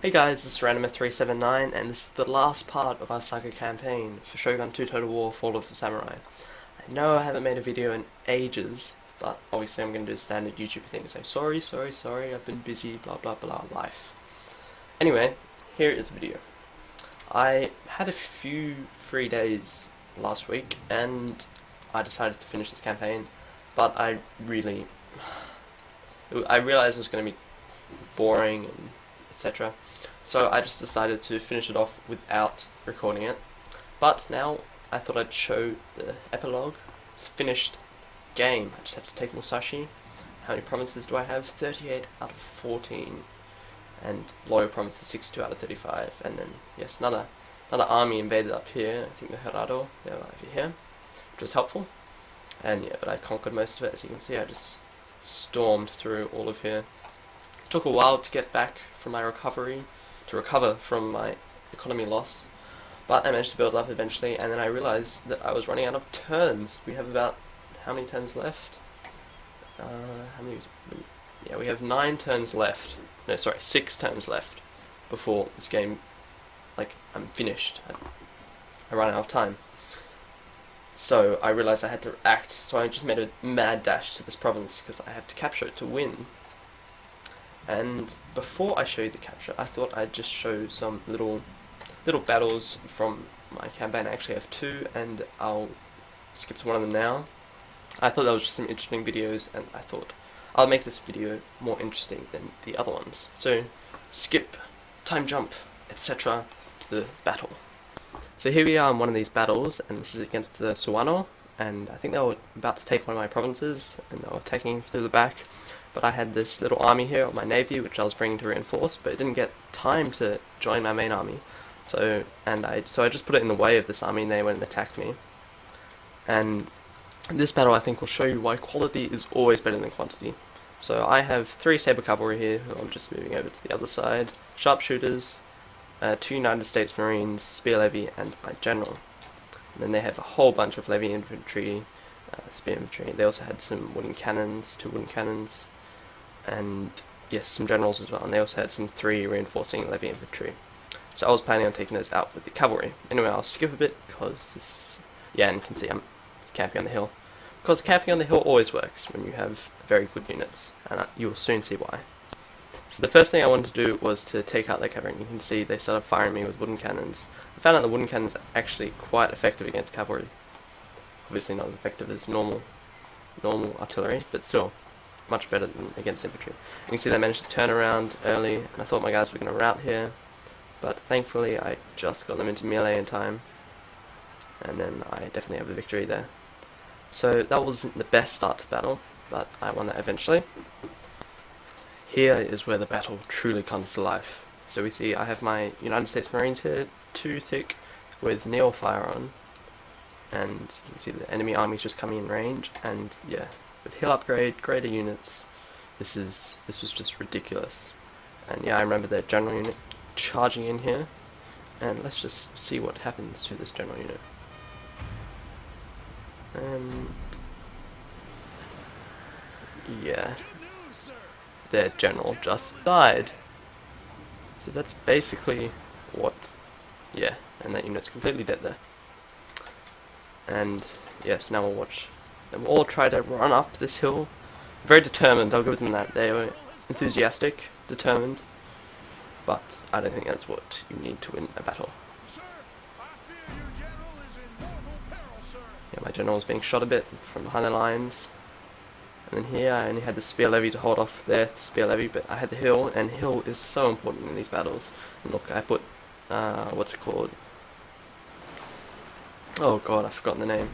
Hey guys, this is Randomer379 and this is the last part of our saga campaign for Shogun 2 Total War Fall of the Samurai. I know I haven't made a video in ages, but obviously I'm going to do the standard YouTube thing, say sorry, I've been busy, blah blah blah, life. Anyway, here is the video. I had a few free days last week and I decided to finish this campaign, but I realized it was going to be boring and etc. So I just decided to finish it off without recording it. But now I thought I'd show the epilogue. It's a finished game. I just have to take Musashi. How many provinces do I have? 38 out of 14. And loyal provinces 62 out of 35. And then yes, another army invaded up here. I think the Herado, they were over here, which was helpful. And yeah, but I conquered most of it. As you can see, I just stormed through all of here. It took a while to get back from my recover from my economy loss, but I managed to build up eventually, and then I realized that I was running out of turns. We have about, how many turns left? Yeah, we have 9 turns left. No, sorry, 6 turns left before this game, like, I'm finished. I ran out of time. So I realized I had to act, so I just made a mad dash to this province, because I have to capture it to win. And before I show you the capture, I thought I'd just show some little battles from my campaign. I actually have 2, and I'll skip to one of them now. I thought that was just some interesting videos, and I thought I'll make this video more interesting than the other ones. So, skip, time jump, etc. to the battle. So here we are in one of these battles, and this is against the Sawano, and I think they were about to take one of my provinces, and they were attacking through the back. But I had this little army here of my navy, which I was bringing to reinforce, but it didn't get time to join my main army. So I just put it in the way of this army, and they went and attacked me. And this battle, I think, will show you why quality is always better than quantity. So I have 3 saber cavalry here, who I'm just moving over to the other side, sharpshooters, 2 United States Marines, spear levy, and my general. And then they have a whole bunch of levy infantry, spear infantry. They also had some wooden cannons, 2 wooden cannons, and yes, some generals as well, and they also had some 3 reinforcing levy infantry. So I was planning on taking those out with the cavalry. Anyway, I'll skip a bit, because this, yeah, and you can see I'm camping on the hill. Because camping on the hill always works when you have very good units, and you'll soon see why. So the first thing I wanted to do was to take out their cavalry, and you can see they started firing me with wooden cannons. I found out the wooden cannons are actually quite effective against cavalry. Obviously not as effective as normal artillery, but still much better than against infantry. You can see they managed to turn around early, and I thought my guys were going to rout here, but thankfully I just got them into melee in time, and then I definitely have a victory there. So that wasn't the best start to the battle, but I won that eventually. Here is where the battle truly comes to life. So we see I have my United States Marines here, 2 thick, with Neo fire on, and you can see the enemy army's just coming in range, and yeah, with hill upgrade, greater units, this was just ridiculous. And yeah, I remember their general unit charging in here, and let's just see what happens to this general unit. Yeah, their general just died. So that's basically what, yeah, and that unit's completely dead there. And yes, now we'll watch them all try to run up this hill. Very determined, I'll give them that. They were enthusiastic, determined, but I don't think that's what you need to win a battle. Yeah, my general was being shot a bit from behind the lines. And then here I only had the spear levy to hold off their spear levy, but I had the hill, and hill is so important in these battles. And look, I put, what's it called? Oh god, I've forgotten the name.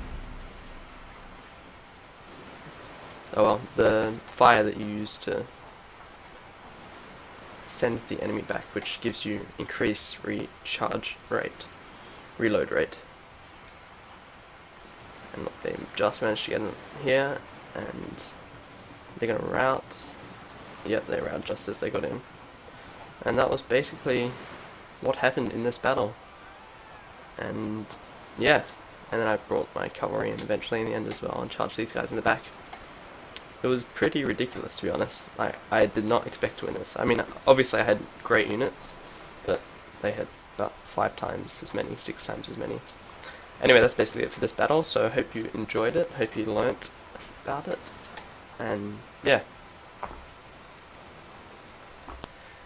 Oh well, the fire that you use to send the enemy back, which gives you increased reload rate. And look, they just managed to get in here, and they're gonna rout. Yep, they rout just as they got in. And that was basically what happened in this battle. And yeah, and then I brought my cavalry in eventually in the end as well, and charged these guys in the back. It was pretty ridiculous, to be honest. I did not expect to win this. I mean, obviously I had great units, but they had about 5 times as many, 6 times as many. Anyway, that's basically it for this battle, so I hope you enjoyed it, hope you learnt about it, and yeah.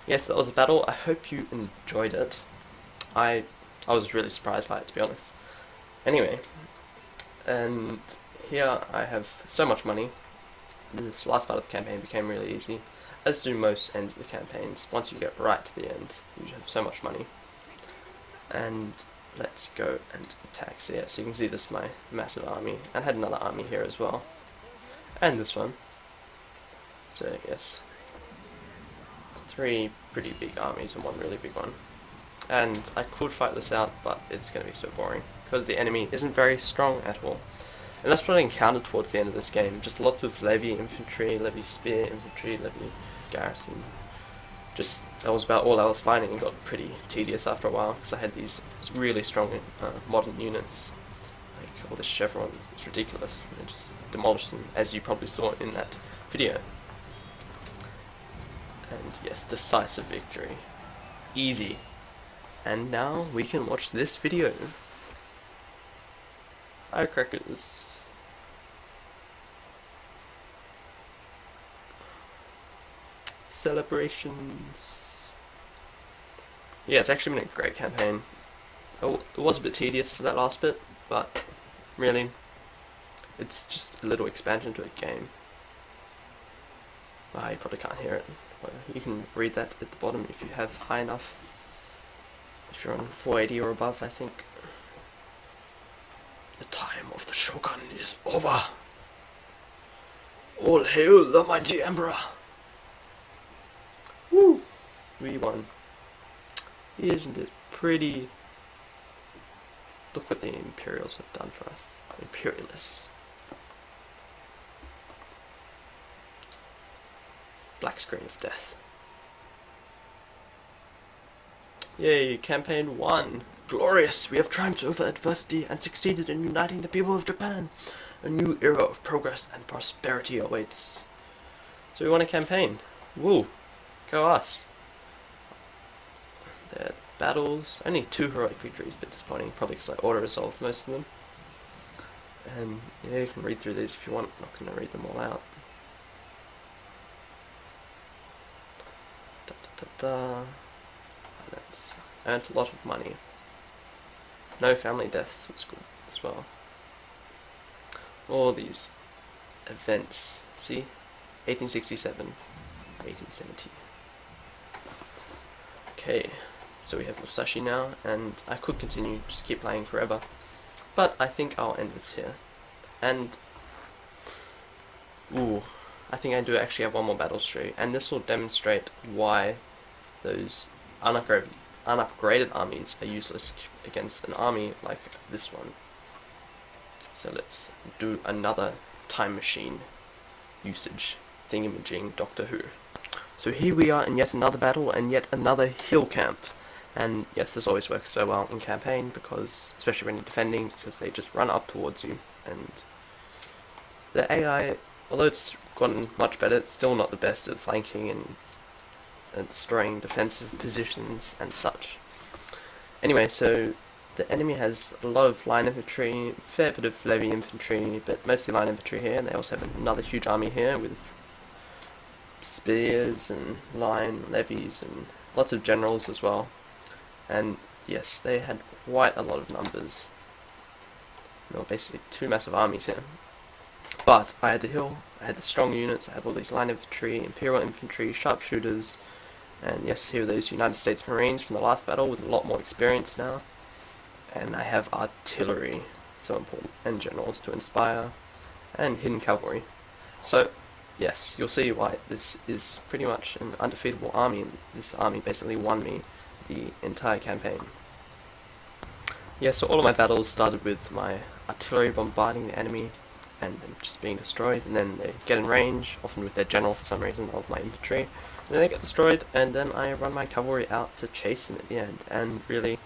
Yes, that was a battle. I hope you enjoyed it. I was really surprised by it, to be honest. Anyway, and here I have so much money. This last part of the campaign became really easy, as do most ends of the campaigns. Once you get right to the end, you have so much money. And let's go and attack. So yeah, so you can see this is my massive army, and I had another army here as well, and this one. So yes, 3 pretty big armies and 1 really big one. And I could fight this out, but it's going to be so boring, because the enemy isn't very strong at all. And that's what I encountered towards the end of this game, just lots of levy infantry, levy spear infantry, levy garrison. Just, that was about all I was finding. It got pretty tedious after a while, because I had these really strong modern units, like all the chevrons. It's ridiculous. They just demolished them, as you probably saw in that video. And yes, decisive victory. Easy. And now we can watch this video. Firecrackers. Celebrations. Yeah, it's actually been a great campaign. Oh, it was a bit tedious for that last bit, but really, it's just a little expansion to a game. You probably can't hear it. Well, you can read that at the bottom if you have high enough. If you're on 480 or above, I think. The time of the Shogun is over. All hail the mighty Emperor. Woo! We won. Isn't it pretty? Look what the Imperials have done for us. Imperialists. Black screen of death. Yay, campaign 1. Glorious! We have triumphed over adversity and succeeded in uniting the people of Japan. A new era of progress and prosperity awaits. So we won a campaign. Woo! Go us! The battles, only 2 heroic victories, a bit disappointing, probably because I auto-resolved most of them. And yeah, you can read through these if you want, I'm not going to read them all out. That's earned a lot of money. No family deaths was good as well. All these events, see? 1867, 1870. Okay, so we have Musashi now, and I could continue, just keep playing forever. But I think I'll end this here. And, ooh, I think I do actually have one more battle streak, and this will demonstrate why those unupgraded armies are useless against an army like this one. So let's do another time machine usage thingamajig Doctor Who. So here we are in yet another battle and yet another hill camp. And yes, this always works so well in campaign, because especially when you're defending, because they just run up towards you, and the AI, although it's gotten much better, it's still not the best at flanking and destroying defensive positions and such. Anyway, so the enemy has a lot of line infantry, a fair bit of levy infantry, but mostly line infantry here, and they also have another huge army here with spears and line levies and lots of generals as well. And yes, they had quite a lot of numbers. Well, basically 2 massive armies here. But I had the hill, I had the strong units, I have all these line infantry, imperial infantry, sharpshooters, and yes, here are those United States Marines from the last battle with a lot more experience now. And I have artillery, so important, and generals to inspire, and hidden cavalry. So yes, you'll see why this is pretty much an undefeatable army, and this army basically won me the entire campaign. Yeah, so all of my battles started with my artillery bombarding the enemy and them just being destroyed, and then they get in range, often with their general for some reason, of my infantry, and then they get destroyed, and then I run my cavalry out to chase them at the end. And really,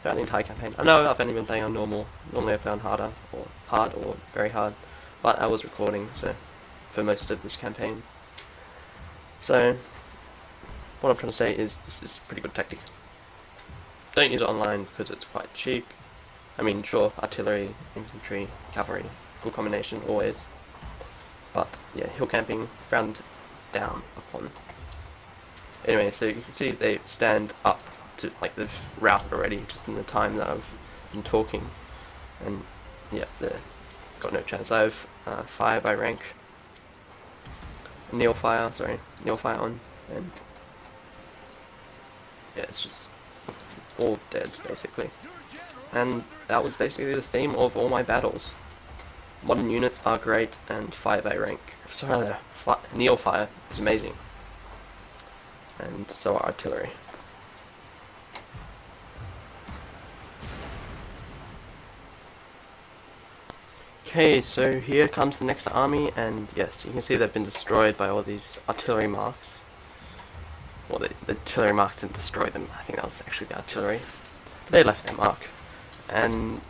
throughout the entire campaign, I know I've only been playing on normal, normally I play on harder, or hard, or very hard, but I was recording, so, for most of this campaign. So, what I'm trying to say is, this is pretty good tactic. don't use it online because it's quite cheap. I mean, sure, artillery, infantry, cavalry, good combination always. But yeah, hill camping, frowned down upon. Anyway, so you can see they stand up to, like, they've routed already just in the time that I've been talking. And yeah, they've got no chance. I have fire by rank, Neil fire on, and yeah, it's just all dead basically. And that was basically the theme of all my battles. Modern units are great, and fire by rank. Sorry, Neil fire is amazing, and so are artillery. Okay, so here comes the next army, and yes, you can see they've been destroyed by all these artillery marks. Well, the artillery marks didn't destroy them, I think that was actually the artillery. But they left their mark. And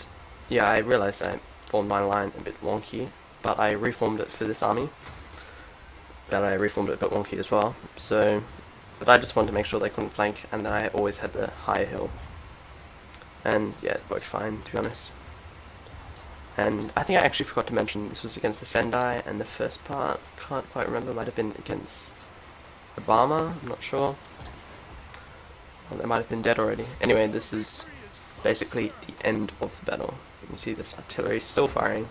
yeah, I realized I formed my line a bit wonky, but I reformed it for this army. But I reformed it a bit wonky as well. So, but I just wanted to make sure they couldn't flank, and then I always had the higher hill. And yeah, it worked fine, to be honest. And I think I actually forgot to mention this was against the Sendai, and the first part, can't quite remember, might have been against Obama, I'm not sure. Well, they might have been dead already. Anyway, this is basically the end of the battle. You can see this artillery still firing,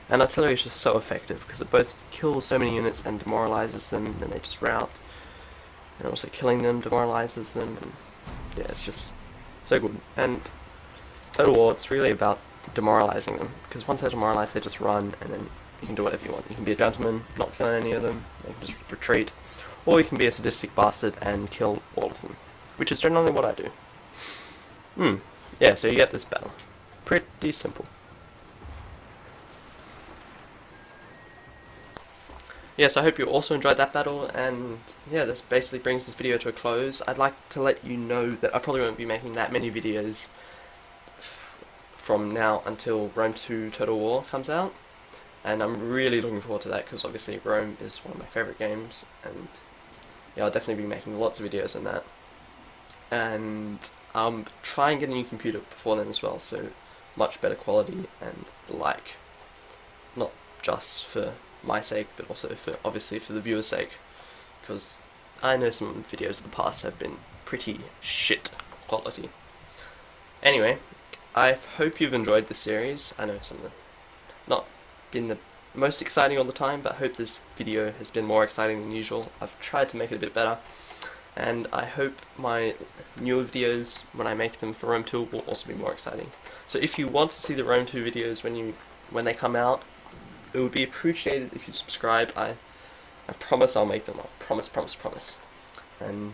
and artillery is just so effective because it both kills so many units and demoralizes them, and they just rout. And also killing them demoralizes them, and yeah, it's just so good. And Total War, it's really about demoralizing them, because once they're demoralized, they just run, and then you can do whatever you want. You can be a gentleman, not kill any of them, they can just retreat, or you can be a sadistic bastard and kill all of them, which is generally what I do. Yeah, so you get this battle. Pretty simple. Yes, I hope you also enjoyed that battle, and yeah, this basically brings this video to a close. I'd like to let you know that I probably won't be making that many videos from now until Rome 2 Total War comes out, and I'm really looking forward to that because obviously Rome is one of my favourite games, and yeah, I'll definitely be making lots of videos on that. And I'll try and get a new computer before then as well, so much better quality and the like. Not just for my sake, but also for obviously for the viewer's sake, because I know some videos of the past have been pretty shit quality. Anyway, I hope you've enjoyed this series. I know some of them not been the most exciting all the time, but I hope this video has been more exciting than usual. I've tried to make it a bit better, and I hope my newer videos, when I make them for Rome 2, will also be more exciting. So if you want to see the Rome 2 videos when they come out, it would be appreciated if you subscribe. I promise I'll make them. I'll promise. And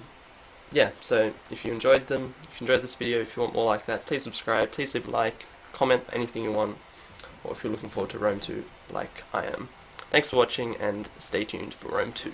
yeah, so if you enjoyed them, if you enjoyed this video, if you want more like that, please subscribe, please leave a like, comment anything you want, or if you're looking forward to Rome 2 like I am. Thanks for watching, and stay tuned for Rome 2.